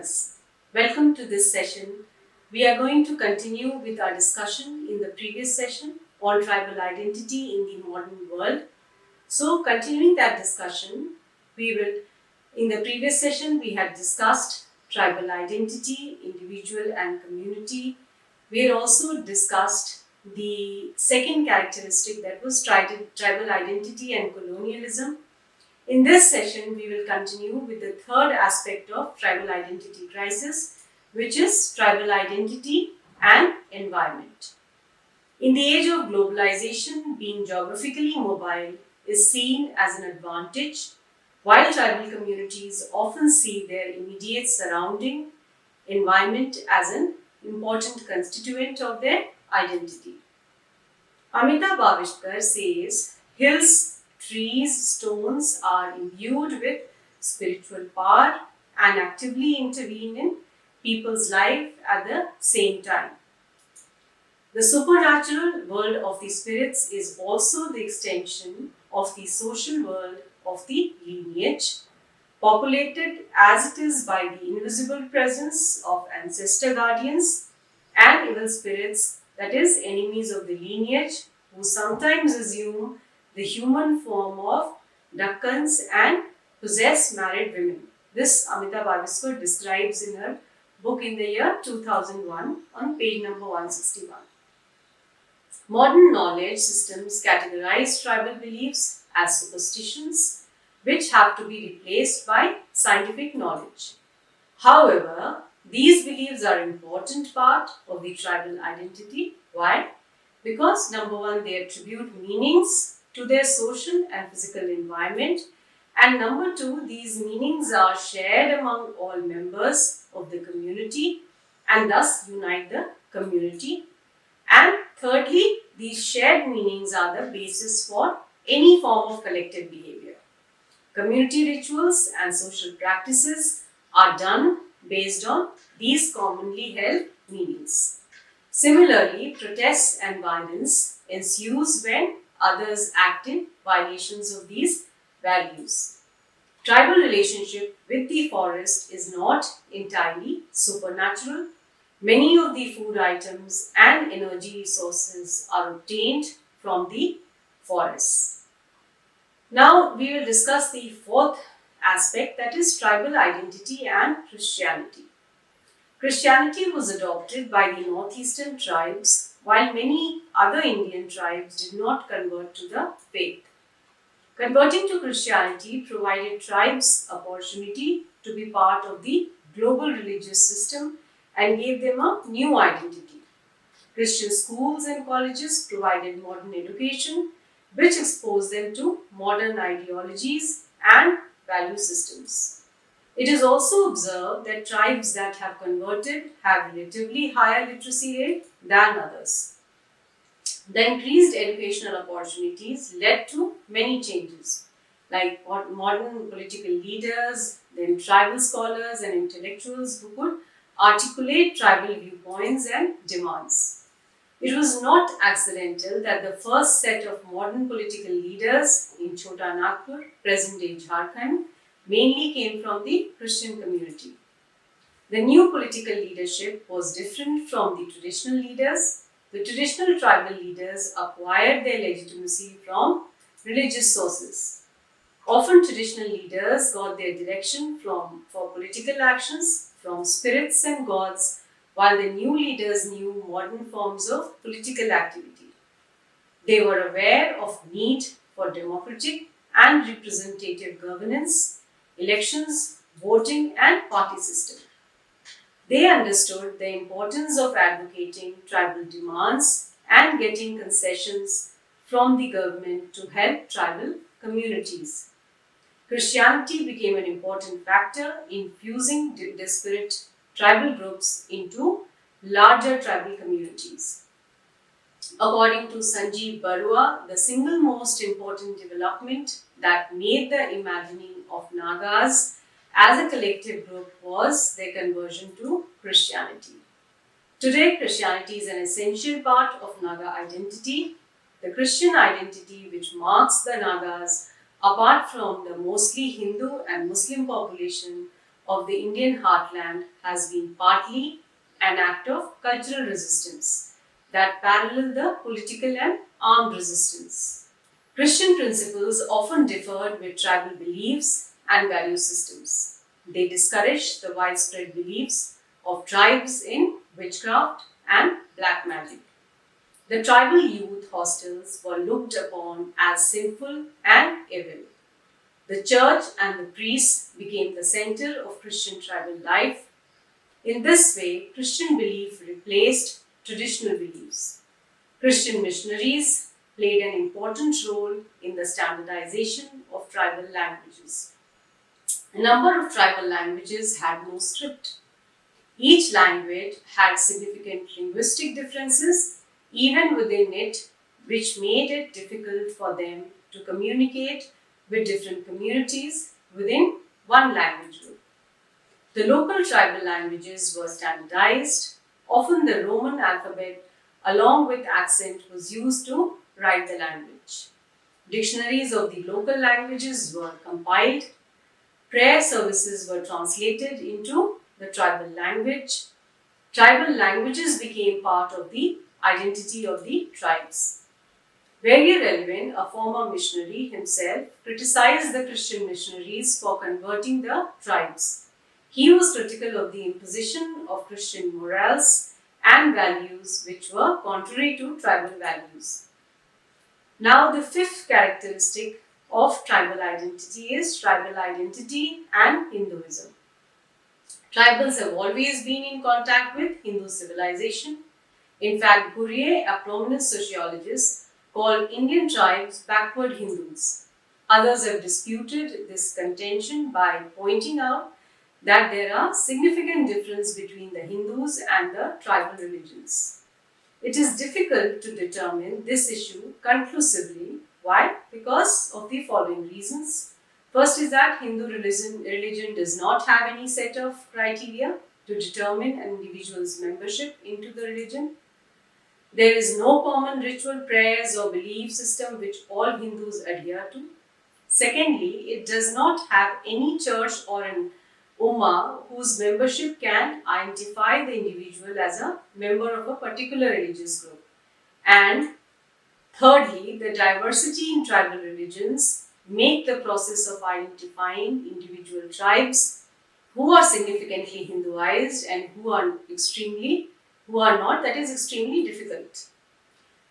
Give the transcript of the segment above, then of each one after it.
listeners. Welcome to this session. We are going to continue with our discussion in the previous session on tribal identity in the modern world. So, continuing that discussion, in the previous session, we had discussed tribal identity, individual and community. We had also discussed the second characteristic, that was tribal identity and colonialism. In this session, we will continue with the third aspect of tribal identity crisis, which is tribal identity and environment. In the age of globalization, being geographically mobile is seen as an advantage, while tribal communities often see their immediate surrounding environment as an important constituent of their identity. Amita Bhavishkar says, hills, trees, stones are imbued with spiritual power and actively intervene in people's life at the same time. The supernatural world of the spirits is also the extension of the social world of the lineage, populated as it is by the invisible presence of ancestor guardians and evil spirits, that is, enemies of the lineage, who sometimes assume the human form of Dakkans and possess married women. This Amita Bhavishkar describes in her book in the year 2001 on page number 161. Modern knowledge systems categorize tribal beliefs as superstitions, which have to be replaced by scientific knowledge. However, these beliefs are an important part of the tribal identity. Why? Because number one, they attribute meanings to their social and physical environment, and number two, these meanings are shared among all members of the community and thus unite the community. And thirdly, these shared meanings are the basis for any form of collective behavior. Community rituals and social practices are done based on these commonly held meanings. Similarly, protests and violence ensues when others act in violations of these values. Tribal relationship with the forest is not entirely supernatural. Many of the food items and energy resources are obtained from the forests. Now we will discuss the fourth aspect, that is tribal identity and Christianity. Christianity was adopted by the northeastern tribes, while many other Indian tribes did not convert to the faith. Converting to Christianity provided tribes opportunity to be part of the global religious system and gave them a new identity. Christian schools and colleges provided modern education, which exposed them to modern ideologies and value systems. It is also observed that tribes that have converted have relatively higher literacy rate than others. The increased educational opportunities led to many changes, like modern political leaders, then tribal scholars and intellectuals who could articulate tribal viewpoints and demands. It was not accidental that the first set of modern political leaders in Chota Nagpur, present-day Jharkhand, mainly came from the Christian community. The new political leadership was different from the traditional leaders. The traditional tribal leaders acquired their legitimacy from religious sources. Often traditional leaders got their direction for political actions from spirits and gods, while the new leaders knew modern forms of political activity. They were aware of need for democratic and representative governance, elections, voting and party system. They understood the importance of advocating tribal demands and getting concessions from the government to help tribal communities. Christianity became an important factor in fusing disparate tribal groups into larger tribal communities. According to Sanjeev Barua, the single most important development that made the imagining of Nagas as a collective group was their conversion to Christianity. Today, Christianity is an essential part of Naga identity. The Christian identity, which marks the Nagas apart from the mostly Hindu and Muslim population of the Indian heartland has been partly an act of cultural resistance that parallel the political and armed resistance. Christian principles often differed with tribal beliefs and value systems. They discouraged the widespread beliefs of tribes in witchcraft and black magic. The tribal youth hostels were looked upon as sinful and evil. The church and the priests became the center of Christian tribal life. In this way, Christian belief replaced traditional beliefs. Christian missionaries played an important role in the standardization of tribal languages. A number of tribal languages had no script. Each language had significant linguistic differences even within it, which made it difficult for them to communicate with different communities within one language group. The local tribal languages were standardized. Often the Roman alphabet along with accent was used to write the language. Dictionaries of the local languages were compiled. Prayer services were translated into the tribal language. Tribal languages became part of the identity of the tribes. Very relevant, a former missionary himself, criticized the Christian missionaries for converting the tribes. He was critical of the imposition of Christian morals and values which were contrary to tribal values. Now, the fifth characteristic of tribal identity is tribal identity and Hinduism. Tribals have always been in contact with Hindu civilization. In fact, Gurye, a prominent sociologist, called Indian tribes backward Hindus. Others have disputed this contention by pointing out that there are significant differences between the Hindus and the tribal religions. It is difficult to determine this issue conclusively. Why? Because of the following reasons. First is that Hindu religion does not have any set of criteria to determine an individual's membership into the religion. There is no common ritual, prayers or belief system which all Hindus adhere to. Secondly, it does not have any church or an ummah whose membership can identify the individual as a member of a particular religious group. And thirdly, the diversity in tribal religions make the process of identifying individual tribes who are significantly Hinduized and who are not, that is extremely difficult.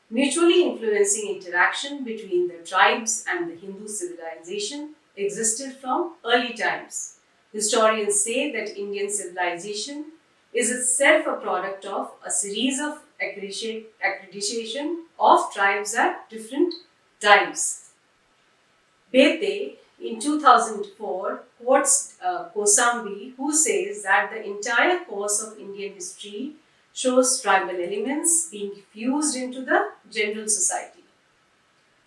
Mutually influencing interaction between the tribes and the Hindu civilization existed from early times. Historians say that Indian civilization is itself a product of a series of accreditation of tribes at different times. Bete in 2004 quotes Kosambi, who says that the entire course of Indian history shows tribal elements being fused into the general society.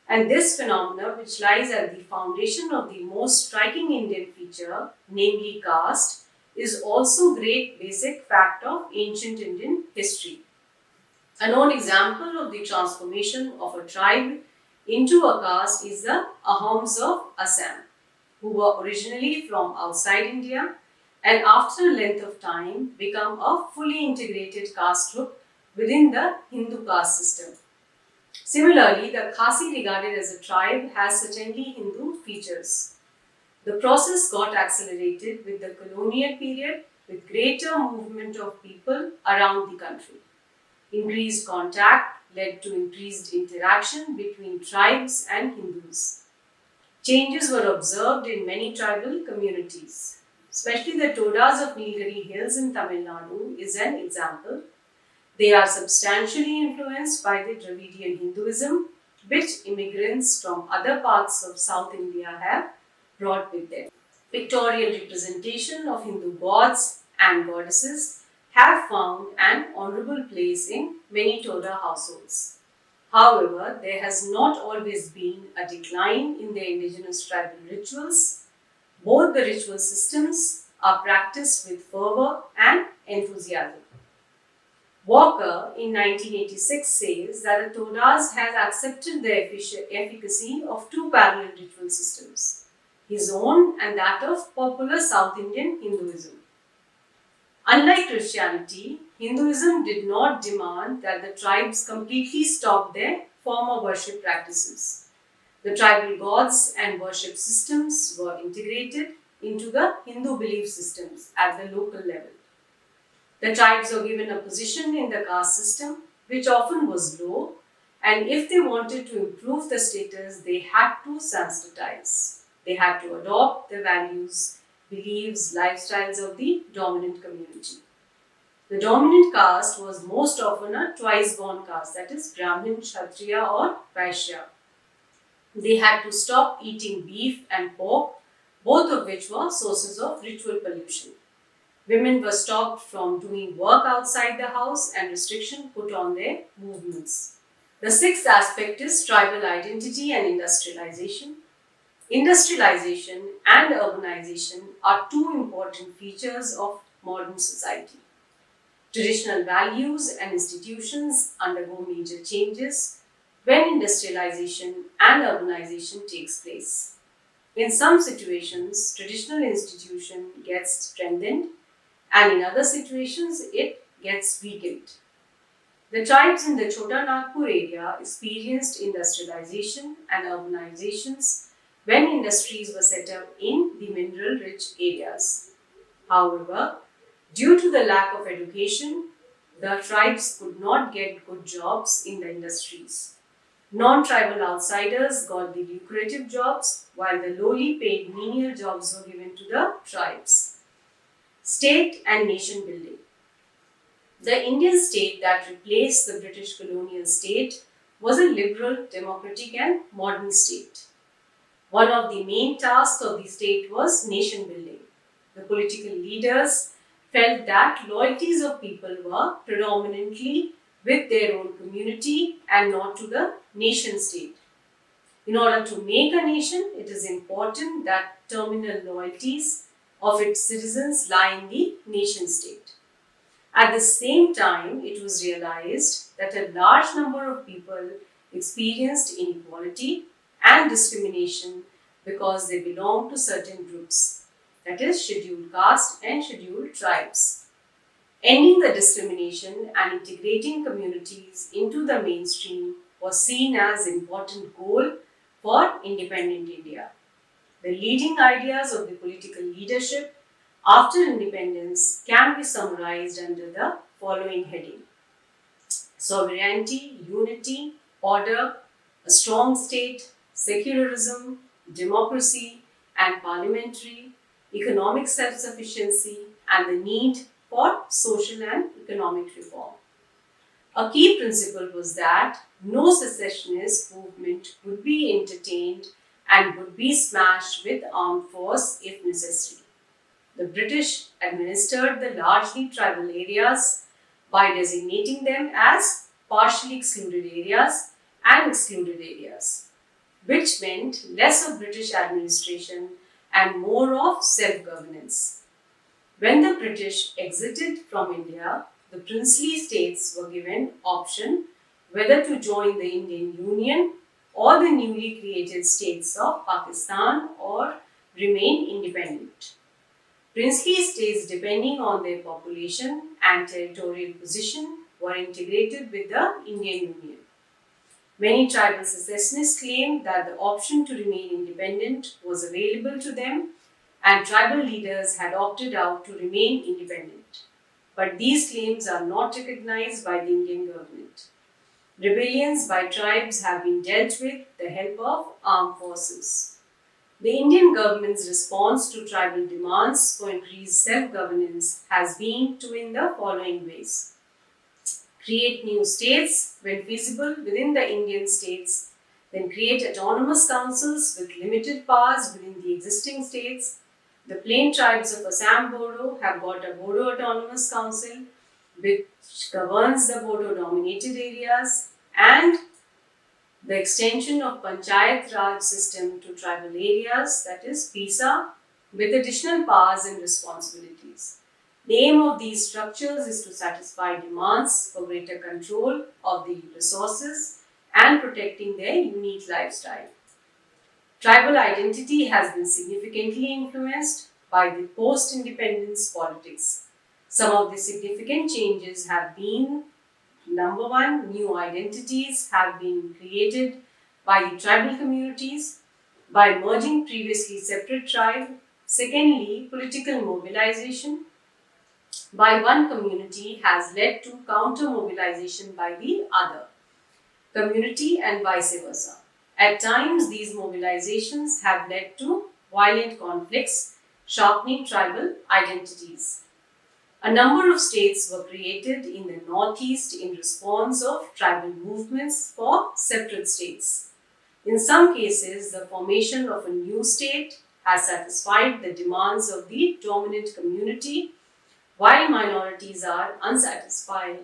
And this phenomenon, which lies at the foundation of the most striking Indian feature, namely caste, is also great basic fact of ancient Indian history. A known example of the transformation of a tribe into a caste is the Ahoms of Assam, who were originally from outside India and after a length of time become a fully integrated caste group within the Hindu caste system. Similarly, the Khasi, regarded as a tribe, has certainly Hindu features. The process got accelerated with the colonial period, with greater movement of people around the country. Increased contact led to increased interaction between tribes and Hindus. Changes were observed in many tribal communities. Especially the Todas of Nilgiri Hills in Tamil Nadu is an example. They are substantially influenced by the Dravidian Hinduism, which immigrants from other parts of South India have brought with them. Pictorial representation of Hindu gods and goddesses have found an honorable place in many Toda households. However, there has not always been a decline in the indigenous tribal rituals. Both the ritual systems are practiced with fervor and enthusiasm. Walker in 1986 says that the Todas has accepted the efficacy of two parallel ritual systems, his own and that of popular South Indian Hinduism. Unlike Christianity, Hinduism did not demand that the tribes completely stop their former worship practices. The tribal gods and worship systems were integrated into the Hindu belief systems at the local level. The tribes were given a position in the caste system, which often was low, and if they wanted to improve the status, they had to Sanskritize. They had to adopt the values, beliefs, lifestyles of the dominant community. The dominant caste was most often a twice-born caste, that is, Brahmin, Kshatriya, or Vaishya. They had to stop eating beef and pork, both of which were sources of ritual pollution. Women were stopped from doing work outside the house and restriction put on their movements. The sixth aspect is tribal identity and industrialization. Industrialization and urbanization are two important features of modern society. Traditional values and institutions undergo major changes when industrialization and urbanization takes place. In some situations, traditional institution gets strengthened, and in other situations, it gets weakened. The tribes in the Chota Nagpur area experienced industrialization and urbanizations when industries were set up in the mineral-rich areas. However, due to the lack of education, the tribes could not get good jobs in the industries. Non-tribal outsiders got the lucrative jobs, while the lowly paid menial jobs were given to the tribes. State and nation building. The Indian state that replaced the British colonial state was a liberal, democratic and modern state. One of the main tasks of the state was nation building. The political leaders felt that loyalties of people were predominantly with their own community and not to the nation state. In order to make a nation, it is important that terminal loyalties of its citizens lie in the nation state. At the same time, it was realized that a large number of people experienced inequality and discrimination because they belonged to certain groups, that is, scheduled caste and scheduled tribes. Ending the discrimination and integrating communities into the mainstream was seen as an important goal for independent India. The leading ideas of the political leadership after independence can be summarized under the following heading: sovereignty, unity, order, a strong state, secularism, democracy and parliamentary, economic self-sufficiency, and the need for social and economic reform. A key principle was that no secessionist movement would be entertained and would be smashed with armed force if necessary. The British administered the largely tribal areas by designating them as partially excluded areas and excluded areas, which meant less of British administration and more of self-governance. When the British exited from India, the princely states were given option whether to join the Indian Union or the newly created states of Pakistan or remain independent. Princely states, depending on their population and territorial position, were integrated with the Indian Union. Many tribal secessionists claimed that the option to remain independent was available to them, and tribal leaders had opted out to remain independent. But these claims are not recognized by the Indian government. Rebellions by tribes have been dealt with the help of armed forces. The Indian government's response to tribal demands for increased self-governance has been in the following ways: create new states when feasible within the Indian states, then create autonomous councils with limited powers within the existing states. The plain tribes of Assam Bodo have got a Bodo Autonomous Council which governs the Bodo dominated areas, and the extension of Panchayat Raj system to tribal areas, that is PISA, with additional powers and responsibilities. The aim of these structures is to satisfy demands for greater control of the resources and protecting their unique lifestyle. Tribal identity has been significantly influenced by the post-independence politics. Some of the significant changes have been: number one, new identities have been created by the tribal communities by merging previously separate tribes. Secondly, political mobilization by one community has led to counter mobilization by the other community and vice versa. At times, these mobilizations have led to violent conflicts, sharpening tribal identities. A number of states were created in the Northeast in response of tribal movements for separate states. In some cases, the formation of a new state has satisfied the demands of the dominant community, while minorities are unsatisfied.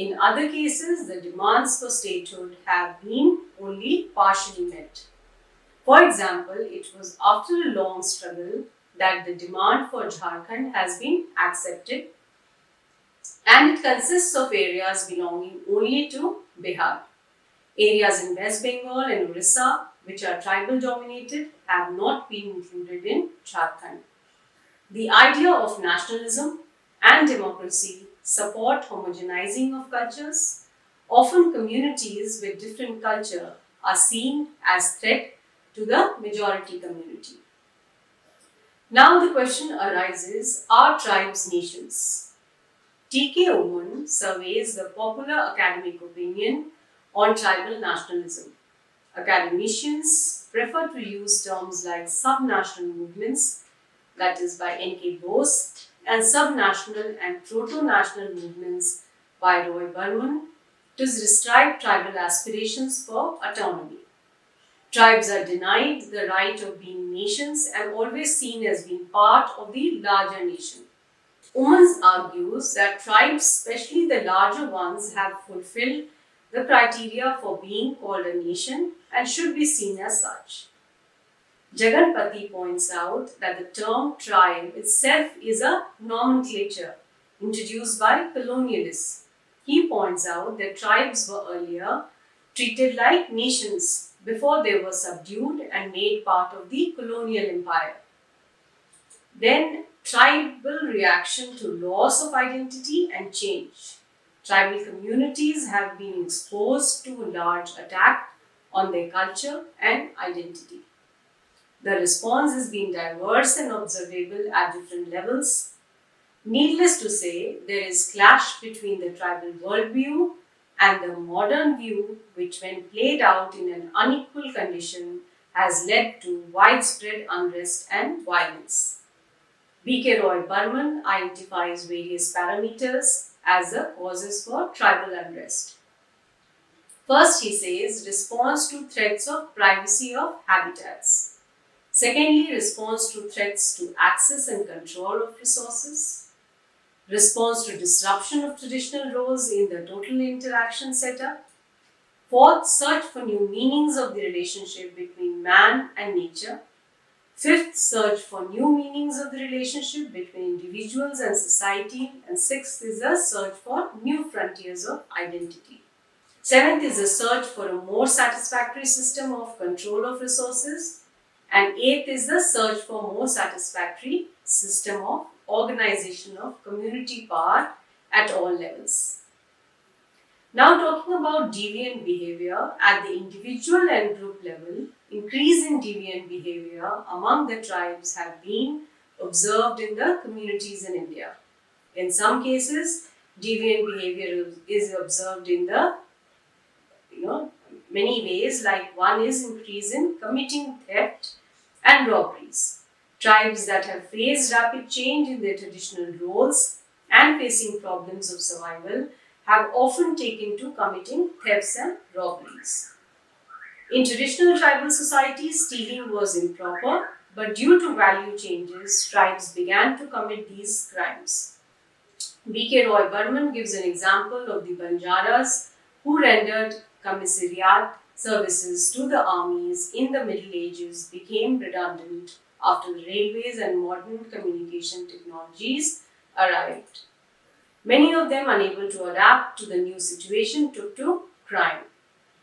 In other cases, the demands for statehood have been only partially met. For example, it was after a long struggle that the demand for Jharkhand has been accepted, and it consists of areas belonging only to Bihar. Areas in West Bengal and Orissa, which are tribal dominated, have not been included in Jharkhand. The idea of nationalism and democracy support homogenizing of cultures. Often communities with different culture are seen as threat to the majority community. Now the question arises, are tribes nations? T.K. Owen surveys the popular academic opinion on tribal nationalism. Academicians prefer to use terms like subnational movements, that is by N.K. Bose, and subnational and proto-national movements by Roy Burman to describe tribal aspirations for autonomy. Tribes are denied the right of being nations and always seen as being part of the larger nation. Omans argues that tribes, especially the larger ones, have fulfilled the criteria for being called a nation and should be seen as such. Jaganpati points out that the term tribe itself is a nomenclature introduced by colonialists. He points out that tribes were earlier treated like nations before they were subdued and made part of the colonial empire. Then, tribal reaction to loss of identity and change. Tribal communities have been exposed to a large attack on their culture and identity. The response has been diverse and observable at different levels. Needless to say, there is clash between the tribal worldview and the modern view, which when played out in an unequal condition has led to widespread unrest and violence. B.K. Roy Burman identifies various parameters as the causes for tribal unrest. First, he says, response to threats of privacy of habitats. Secondly, response to threats to access and control of resources. Response to disruption of traditional roles in the total interaction setup. Fourth, search for new meanings of the relationship between man and nature. Fifth, search for new meanings of the relationship between individuals and society. And sixth is a search for new frontiers of identity. Seventh is a search for a more satisfactory system of control of resources. And eighth is the search for more satisfactory system of organization of community power at all levels. Now talking about deviant behavior at the individual and group level, increase in deviant behavior among the tribes have been observed in the communities in India. In some cases, deviant behavior is observed in the many ways, like one is increase in committing theft and robberies. Tribes that have faced rapid change in their traditional roles and facing problems of survival have often taken to committing thefts and robberies. In traditional tribal societies, stealing was improper, but due to value changes, tribes began to commit these crimes. B.K. Roy Burman gives an example of the Banjaras who rendered commissariat services to the armies in the Middle Ages became redundant after the railways and modern communication technologies arrived. Many of them, unable to adapt to the new situation, took to crime.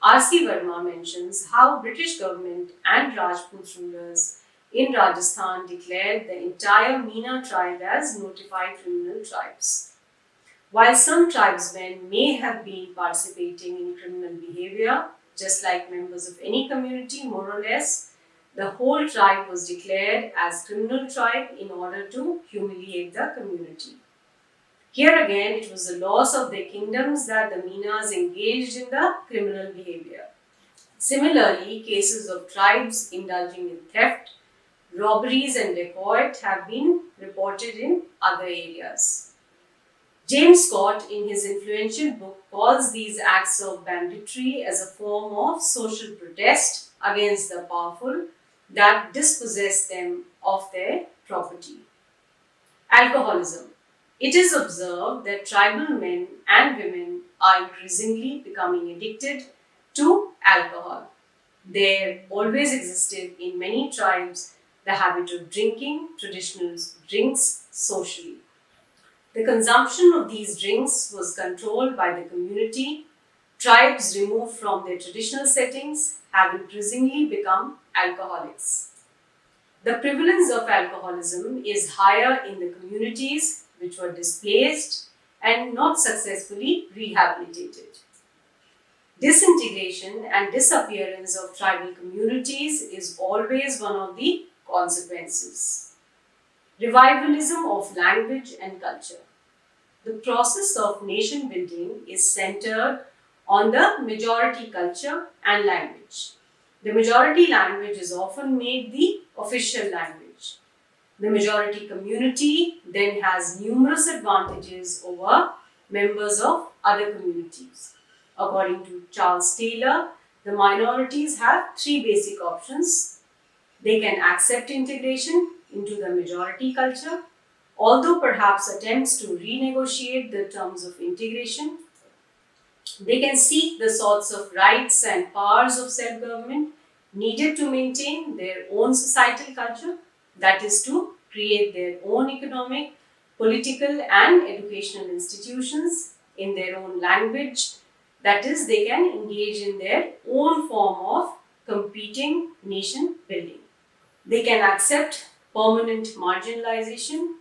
R.C. Verma mentions how British government and Rajput rulers in Rajasthan declared the entire Meena tribe as notified criminal tribes. While some tribesmen may have been participating in criminal behavior, just like members of any community, more or less, the whole tribe was declared as criminal tribe in order to humiliate the community. Here again, it was the loss of their kingdoms that the Meenas engaged in the criminal behavior. Similarly, cases of tribes indulging in theft, robberies and dacoit have been reported in other areas. James Scott, in his influential book, calls these acts of banditry as a form of social protest against the powerful that dispossess them of their property. Alcoholism. It is observed that tribal men and women are increasingly becoming addicted to alcohol. There always existed in many tribes the habit of drinking traditional drinks socially. The consumption of these drinks was controlled by the community. Tribes removed from their traditional settings have increasingly become alcoholics. The prevalence of alcoholism is higher in the communities which were displaced and not successfully rehabilitated. Disintegration and disappearance of tribal communities is always one of the consequences. Revivalism of language and culture. The process of nation building is centered on the majority culture and language. The majority language is often made the official language. The majority community then has numerous advantages over members of other communities. According to Charles Taylor, the minorities have three basic options. They can accept integration into the majority culture, although perhaps attempts to renegotiate the terms of integration. They can seek the sorts of rights and powers of self-government needed to maintain their own societal culture, that is to create their own economic, political and educational institutions in their own language, that is they can engage in their own form of competing nation building. They can accept permanent marginalization.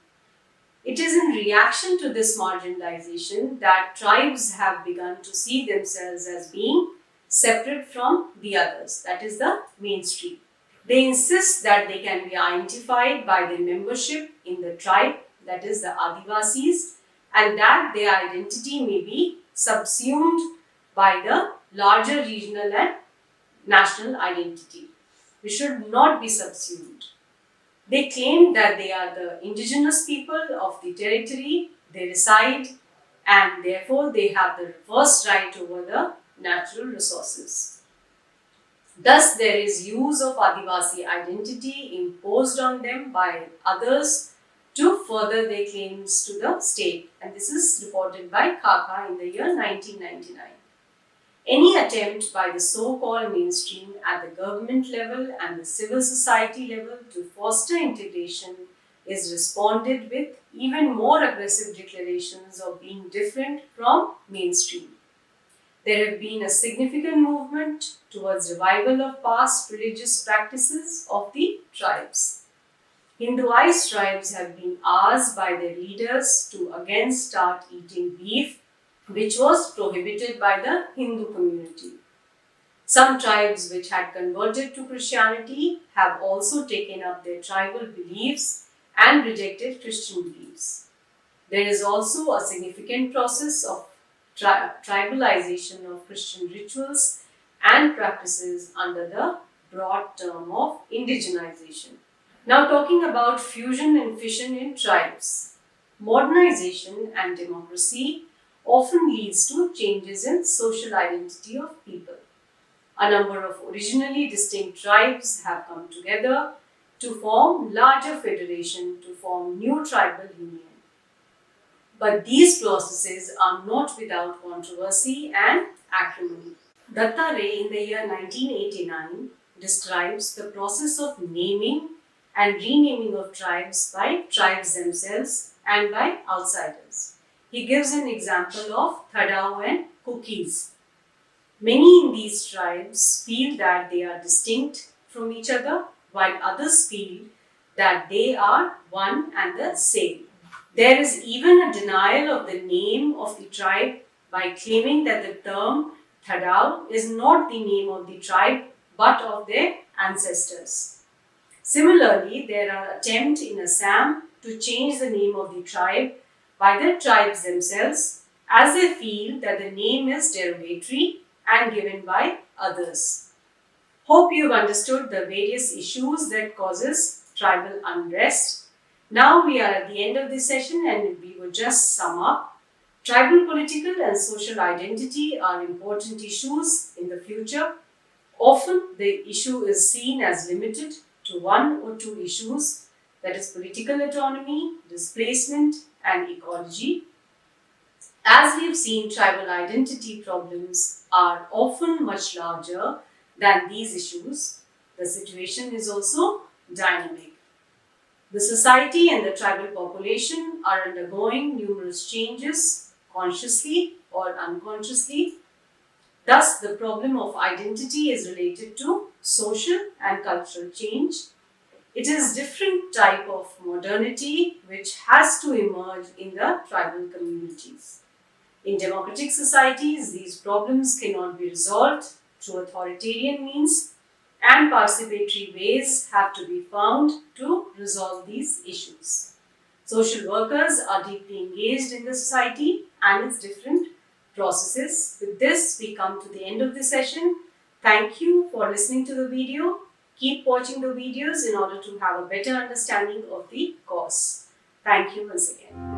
It is in reaction to this marginalization that tribes have begun to see themselves as being separate from the others, that is the mainstream. They insist that they can be identified by their membership in the tribe, that is the Adivasis, and that their identity may be subsumed by the larger regional and national identity, which should not be subsumed. They claim that they are the indigenous people of the territory they reside and therefore they have the first right over the natural resources. Thus, there is use of Adivasi identity imposed on them by others to further their claims to the state, and this is reported by Kaka in the year 1999. Any attempt by the so-called mainstream at the government level and the civil society level to foster integration is responded with even more aggressive declarations of being different from mainstream. There have been a significant movement towards revival of past religious practices of the tribes. Hinduized tribes have been asked by their leaders to again start eating beef, which was prohibited by the Hindu community. Some tribes which had converted to Christianity have also taken up their tribal beliefs and rejected Christian beliefs. There is also a significant process of tribalization of Christian rituals and practices under the broad term of indigenization. Now talking about fusion and fission in tribes. Modernization and democracy often leads to changes in social identity of people. A number of originally distinct tribes have come together to form larger federation to form new tribal union. But these processes are not without controversy and acrimony. Datta Ray in the year 1989 describes the process of naming and renaming of tribes by tribes themselves and by outsiders. He gives an example of Thadao and Cookies. Many in these tribes feel that they are distinct from each other, while others feel that they are one and the same. There is even a denial of the name of the tribe by claiming that the term Thadal is not the name of the tribe but of their ancestors. Similarly, there are attempts in Assam to change the name of the tribe by the tribes themselves as they feel that the name is derogatory and given by others. Hope you've understood the various issues that causes tribal unrest. Now we are at the end of this session and we will just sum up. Tribal political and social identity are important issues in the future. Often the issue is seen as limited to one or two issues, that is political autonomy, displacement and ecology. As we have seen, tribal identity problems are often much larger than these issues. The situation is also dynamic. The society and the tribal population are undergoing numerous changes, consciously or unconsciously. Thus, the problem of identity is related to social and cultural change. It is different type of modernity which has to emerge in the tribal communities. In democratic societies, these problems cannot be resolved through authoritarian means, and participatory ways have to be found to resolve these issues. Social workers are deeply engaged in the society and its different processes. With this, we come to the end of the session. Thank you for listening to the video. Keep watching the videos in order to have a better understanding of the course. Thank you once again.